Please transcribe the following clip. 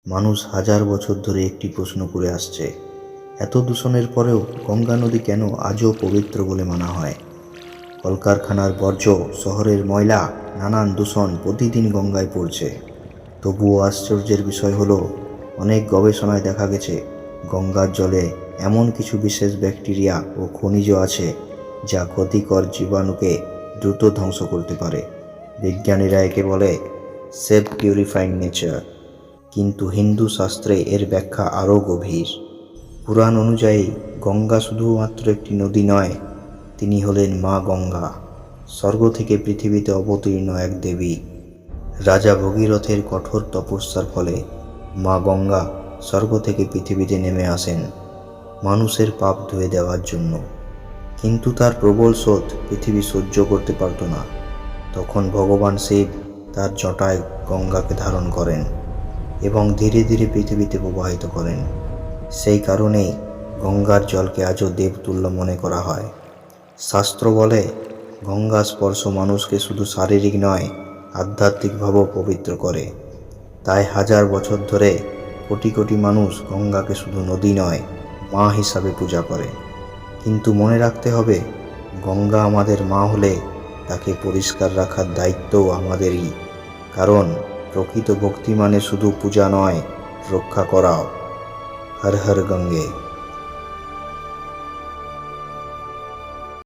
মানুষ হাজার বছর ধরে একটি প্রশ্ন করে আসছে, এত দূষণের পরেও গঙ্গা নদী কেন আজও পবিত্র বলে মানা হয়? কলকারখানার বর্জ্য, শহরের ময়লা, নানান দূষণ প্রতিদিন গঙ্গায় পড়ছে। তবুও আশ্চর্যের বিষয় হলো, অনেক গবেষণায় দেখা গেছে গঙ্গার জলে এমন কিছু বিশেষ ব্যাকটেরিয়া ও খনিজ আছে যা ক্ষতিকর জীবাণুকে দ্রুত ধ্বংস করতে পারে। বিজ্ঞানীরা একে বলে সেফ পিউরিফাইং নেচার, কিন্তু হিন্দু শাস্ত্রে এর ব্যাখ্যা আরও গভীর। পুরাণ অনুযায়ী গঙ্গা শুধুমাত্র একটি নদী নয়, তিনি হলেন মা গঙ্গা, স্বর্গ থেকে পৃথিবীতে অবতীর্ণ এক দেবী। রাজা ভগীরথের কঠোর তপস্যার ফলে মা গঙ্গা স্বর্গ থেকে পৃথিবীতে নেমে আসেন মানুষের পাপ ধুয়ে দেওয়ার জন্য। কিন্তু তার প্রবল স্রোত পৃথিবী সহ্য করতে পারত না। তখন ভগবান শিব তার জটায় গঙ্গাকে ধারণ করেন এবং ধীরে ধীরে পৃথিবীতে প্রবাহিত করেন। সেই কারণেই গঙ্গার জলকে আজও দেবতুল্য মনে করা হয়। শাস্ত্র বলে, গঙ্গা স্পর্শ মানুষকে শুধু শারীরিক নয়, আধ্যাত্মিকভাবেও পবিত্র করে। তাই হাজার বছর ধরে কোটি কোটি মানুষ গঙ্গাকে শুধু নদী নয়, মা হিসাবে পূজা করে। কিন্তু মনে রাখতে হবে, গঙ্গা আমাদের মা হলে তাকে পরিষ্কার রাখার দায়িত্বও আমাদেরই। কারণ প্রকৃত ভক্তি মানে শুধু পূজা নয়, রক্ষা করাও। হর হর গঙ্গে।